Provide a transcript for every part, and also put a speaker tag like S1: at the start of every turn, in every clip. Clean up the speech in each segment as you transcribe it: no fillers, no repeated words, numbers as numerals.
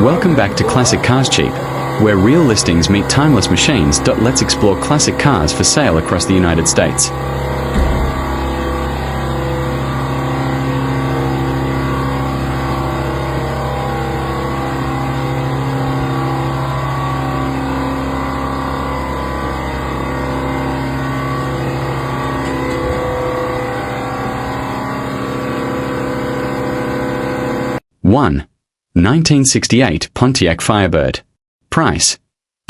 S1: Welcome back to Classic Cars Cheap, where real listings meet timeless machines. Let's explore classic cars for sale across the United States. One. 1968 Pontiac Firebird. Price: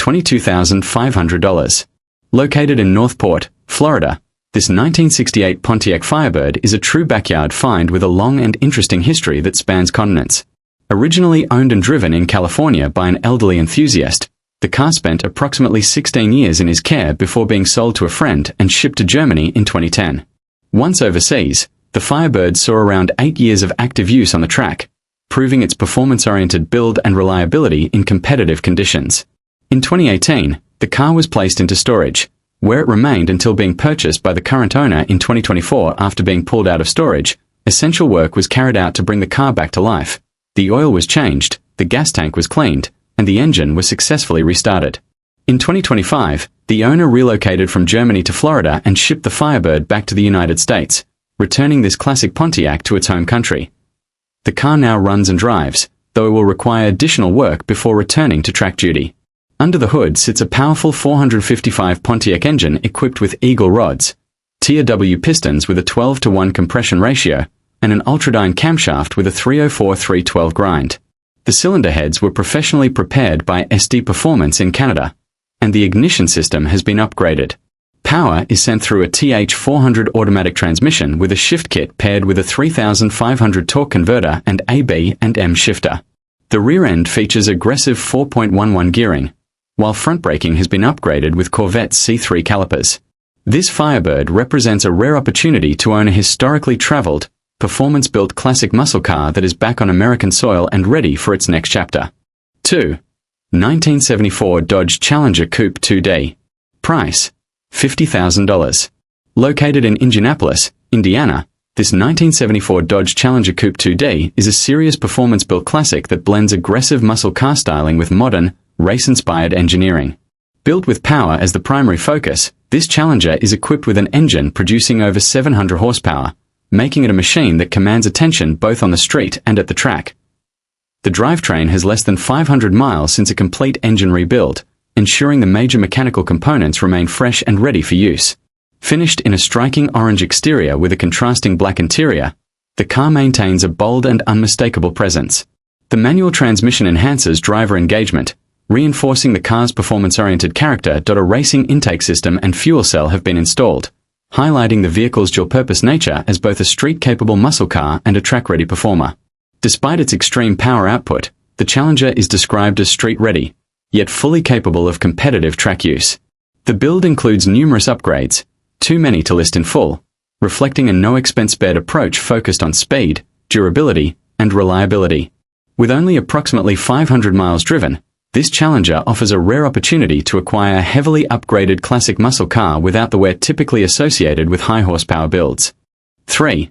S1: $22,500. Located in Northport, Florida, this 1968 Pontiac Firebird is a true backyard find with a long and interesting history that spans continents. Originally owned and driven in California by an elderly enthusiast, the car spent approximately 16 years in his care before being sold to a friend and shipped to Germany in 2010. Once overseas, the Firebird saw around 8 years of active use on the track, proving its performance-oriented build and reliability in competitive conditions. In 2018, the car was placed into storage, where it remained until being purchased by the current owner in 2024. After being pulled out of storage, essential work was carried out to bring the car back to life. The oil was changed, the gas tank was cleaned, and the engine was successfully restarted. In 2025, the owner relocated from Germany to Florida and shipped the Firebird back to the United States, returning this classic Pontiac to its home country. The car now runs and drives, though it will require additional work before returning to track duty. Under the hood sits a powerful 455 Pontiac engine equipped with Eagle rods, TRW pistons with a 12:1 compression ratio, and an Ultradyne camshaft with a 304/312 grind. The cylinder heads were professionally prepared by SD Performance in Canada, and the ignition system has been upgraded. Power is sent through a TH400 automatic transmission with a shift kit paired with a 3500 torque converter and AB and M shifter. The rear end features aggressive 4.11 gearing, while front braking has been upgraded with Corvette's C3 calipers. This Firebird represents a rare opportunity to own a historically traveled, performance-built classic muscle car that is back on American soil and ready for its next chapter. 2. 1974 Dodge Challenger Coupe 2D. Price: $50,000. Located in Indianapolis, Indiana, this 1974 Dodge Challenger Coupe 2D is a serious performance-built classic that blends aggressive muscle car styling with modern, race-inspired engineering. Built with power as the primary focus, this Challenger is equipped with an engine producing over 700 horsepower, making it a machine that commands attention both on the street and at the track. The drivetrain has less than 500 miles since a complete engine rebuild, ensuring the major mechanical components remain fresh and ready for use. Finished in a striking orange exterior with a contrasting black interior, the car maintains a bold and unmistakable presence. The manual transmission enhances driver engagement, reinforcing the car's performance-oriented character. A racing intake system and fuel cell have been installed, highlighting the vehicle's dual-purpose nature as both a street-capable muscle car and a track-ready performer. Despite its extreme power output, the Challenger is described as street-ready, yet fully capable of competitive track use. The build includes numerous upgrades, too many to list in full, reflecting a no-expense-spared approach focused on speed, durability, and reliability. With only approximately 500 miles driven, this Challenger offers a rare opportunity to acquire a heavily upgraded classic muscle car without the wear typically associated with high-horsepower builds. 3.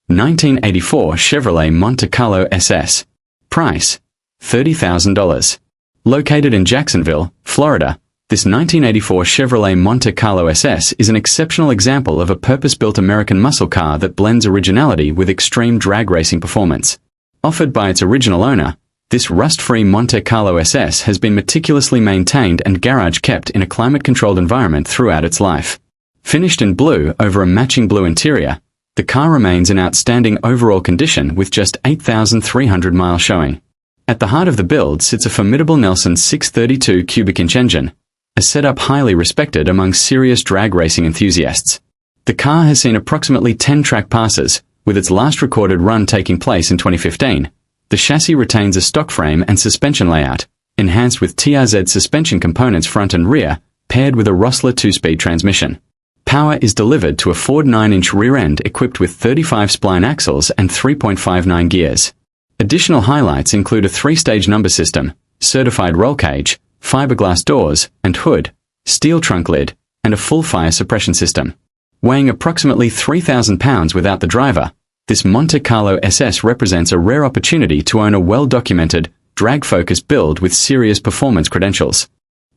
S1: 1984 Chevrolet Monte Carlo SS. Price: $30,000. Located in Jacksonville, Florida, this 1984 Chevrolet Monte Carlo SS is an exceptional example of a purpose-built American muscle car that blends originality with extreme drag racing performance. Offered by its original owner, this rust-free Monte Carlo SS has been meticulously maintained and garage-kept in a climate-controlled environment throughout its life. Finished in blue over a matching blue interior, the car remains in outstanding overall condition with just 8,300 miles showing. At the heart of the build sits a formidable Nelson 632 cubic-inch engine, a setup highly respected among serious drag racing enthusiasts. The car has seen approximately 10 track passes, with its last recorded run taking place in 2015. The chassis retains a stock frame and suspension layout, enhanced with TRZ suspension components front and rear, paired with a Rossler 2-speed transmission. Power is delivered to a Ford 9-inch rear end equipped with 35 spline axles and 3.59 gears. Additional highlights include a 3-stage number system, certified roll cage, fiberglass doors and hood, steel trunk lid, and a full fire suppression system. Weighing approximately 3,000 pounds without the driver, this Monte Carlo SS represents a rare opportunity to own a well-documented, drag-focused build with serious performance credentials.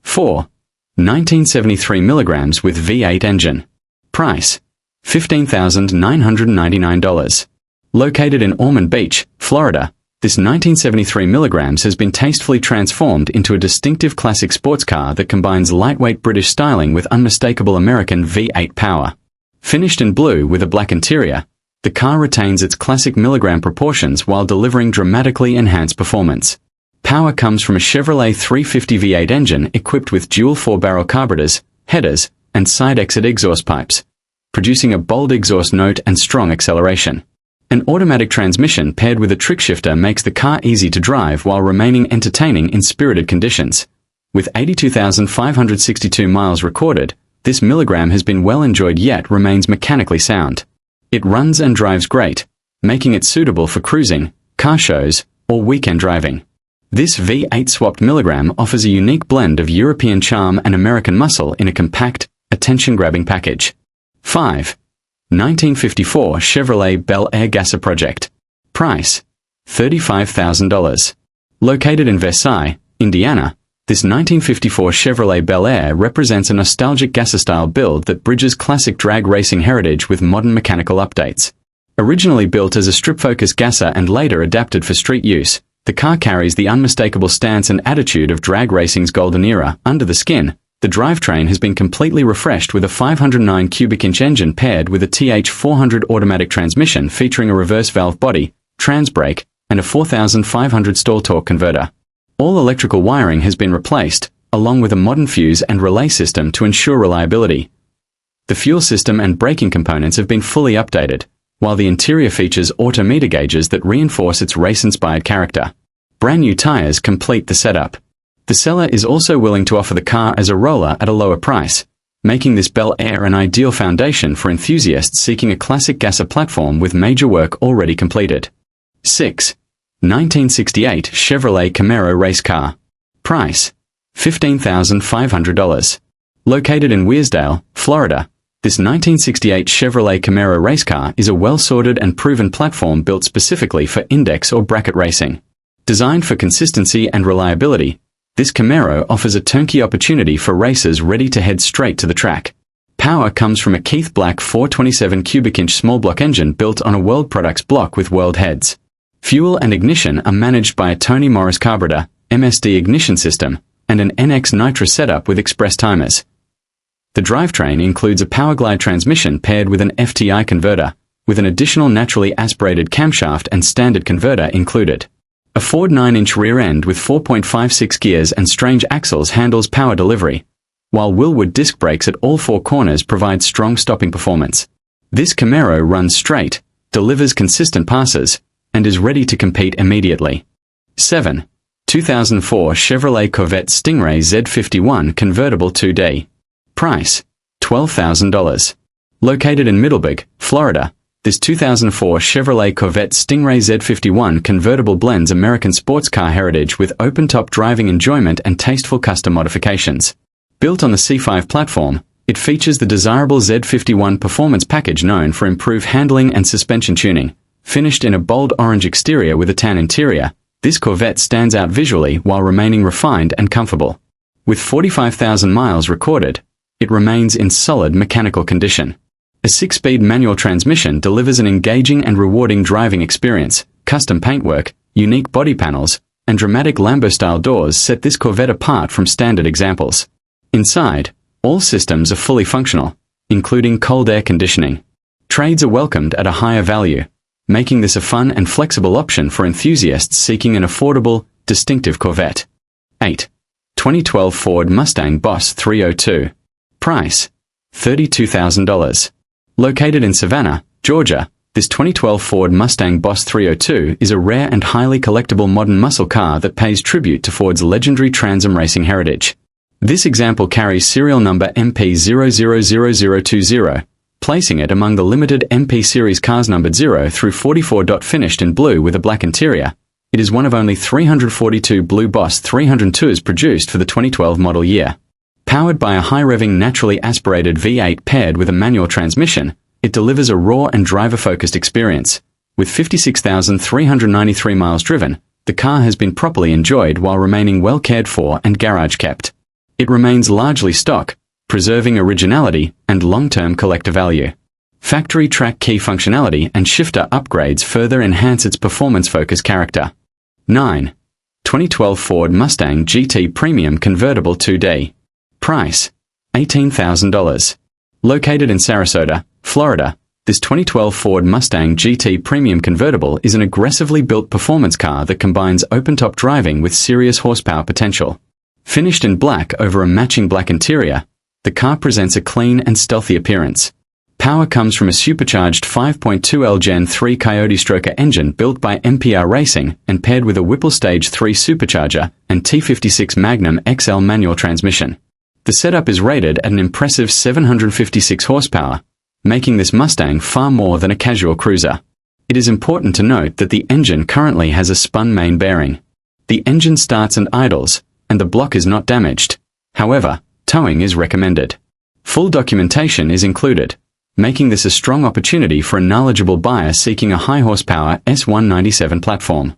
S1: 4. 1973 mg with V8 engine. Price: $15,999. Located in Ormond Beach, Florida, this 1973 mg has been tastefully transformed into a distinctive classic sports car that combines lightweight British styling with unmistakable American V8 power. Finished in blue with a black interior, the car retains its classic milligram proportions while delivering dramatically enhanced performance. Power comes from a Chevrolet 350 V8 engine equipped with dual 4-barrel carburetors, headers, and side-exit exhaust pipes, producing a bold exhaust note and strong acceleration. An automatic transmission paired with a trick shifter makes the car easy to drive while remaining entertaining in spirited conditions. With 82,562 miles recorded, this milligram has been well enjoyed yet remains mechanically sound. It runs and drives great, making it suitable for cruising, car shows, or weekend driving. This V8 swapped milligram offers a unique blend of European charm and American muscle in a compact, attention-grabbing package. 5. 1954 Chevrolet Bel Air Gasser Project. Price: $35,000. Located in Versailles, Indiana, this 1954 Chevrolet Bel Air represents a nostalgic Gasser-style build that bridges classic drag racing heritage with modern mechanical updates. Originally built as a strip-focused Gasser and later adapted for street use, the car carries the unmistakable stance and attitude of drag racing's golden era. Under the skin, the drivetrain has been completely refreshed with a 509 cubic inch engine paired with a TH400 automatic transmission featuring a reverse valve body, trans brake, and a 4,500 stall torque converter. All electrical wiring has been replaced, along with a modern fuse and relay system to ensure reliability. The fuel system and braking components have been fully updated, while the interior features autometer gauges that reinforce its race-inspired character. Brand new tires complete the setup. The seller is also willing to offer the car as a roller at a lower price, making this Bel Air an ideal foundation for enthusiasts seeking a classic Gasser platform with major work already completed. 6. 1968 Chevrolet Camaro Race Car. Price: $15,500. Located in Wearsdale, Florida, this 1968 Chevrolet Camaro race car is a well-sorted and proven platform built specifically for index or bracket racing. Designed for consistency and reliability, this Camaro offers a turnkey opportunity for racers ready to head straight to the track. Power comes from a Keith Black 427 cubic inch small block engine built on a World Products block with World heads. Fuel and ignition are managed by a Tony Morris carburetor, MSD ignition system, and an NX Nitro setup with express timers. The drivetrain includes a Powerglide transmission paired with an FTI converter, with an additional naturally aspirated camshaft and standard converter included. A Ford 9-inch rear end with 4.56 gears and strange axles handles power delivery, while Willwood disc brakes at all four corners provide strong stopping performance. This Camaro runs straight, delivers consistent passes, and is ready to compete immediately. 7. 2004 Chevrolet Corvette Stingray Z51 Convertible 2D. Price: $12,000. Located in Middleburg, Florida, this 2004 Chevrolet Corvette Stingray Z51 convertible blends American sports car heritage with open-top driving enjoyment and tasteful custom modifications. Built on the C5 platform, it features the desirable Z51 performance package known for improved handling and suspension tuning. Finished in a bold orange exterior with a tan interior, this Corvette stands out visually while remaining refined and comfortable. With 45,000 miles recorded, it remains in solid mechanical condition. A 6-speed manual transmission delivers an engaging and rewarding driving experience. Custom paintwork, unique body panels, and dramatic Lambo-style doors set this Corvette apart from standard examples. Inside, all systems are fully functional, including cold air conditioning. Trades are welcomed at a higher value, making this a fun and flexible option for enthusiasts seeking an affordable, distinctive Corvette. 8. 2012 Ford Mustang Boss 302. Price: $32,000. Located in Savannah, Georgia, this 2012 Ford Mustang Boss 302 is a rare and highly collectible modern muscle car that pays tribute to Ford's legendary Trans-Am racing heritage. This example carries serial number MP000020, placing it among the limited MP series cars numbered 0 through 44. Finished in blue with a black interior, it is one of only 342 blue Boss 302s produced for the 2012 model year. Powered by a high-revving naturally aspirated V8 paired with a manual transmission, it delivers a raw and driver-focused experience. With 56,393 miles driven, The car has been properly enjoyed while remaining well cared for and garage kept. It remains largely stock, preserving originality and long-term collector value. Factory track key functionality and shifter upgrades further enhance its performance-focused character. 9. 2012 Ford Mustang GT Premium Convertible 2D. Price: $18,000. Located in Sarasota, Florida, this 2012 Ford Mustang GT Premium Convertible is an aggressively built performance car that combines open-top driving with serious horsepower potential. Finished in black over a matching black interior, the car presents a clean and stealthy appearance. Power comes from a supercharged 5.2L Gen 3 Coyote Stroker engine built by MPR Racing and paired with a Whipple Stage 3 supercharger and T56 Magnum XL manual transmission. The setup is rated at an impressive 756 horsepower, making this Mustang far more than a casual cruiser. It is important to note that the engine currently has a spun main bearing. The engine starts and idles, and the block is not damaged. However, towing is recommended. Full documentation is included, making this a strong opportunity for a knowledgeable buyer seeking a high-horsepower S197 platform.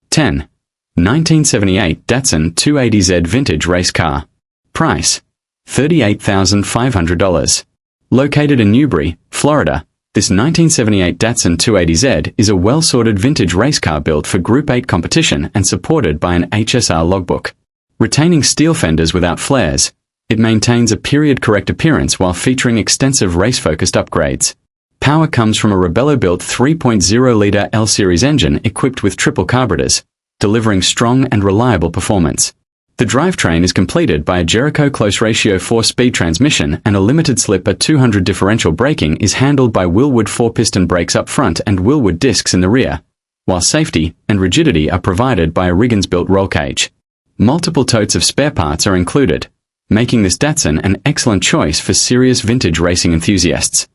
S1: 10. 1978 Datsun 280Z Vintage Race Car. Price: $38,500. Located in Newberry, Florida, this 1978 Datsun 280Z is a well-sorted vintage race car built for Group 8 competition and supported by an HSR logbook. Retaining steel fenders without flares, it maintains a period-correct appearance while featuring extensive race-focused upgrades. Power comes from a Rebello-built 3.0-liter L-Series engine equipped with triple carburetors, delivering strong and reliable performance. The drivetrain is completed by a Jericho close-ratio 4-speed transmission, and a limited-slip at 200 differential braking is handled by Willwood 4-piston brakes up front and Willwood discs in the rear, while safety and rigidity are provided by a Riggins-built roll cage. Multiple totes of spare parts are included, making this Datsun an excellent choice for serious vintage racing enthusiasts.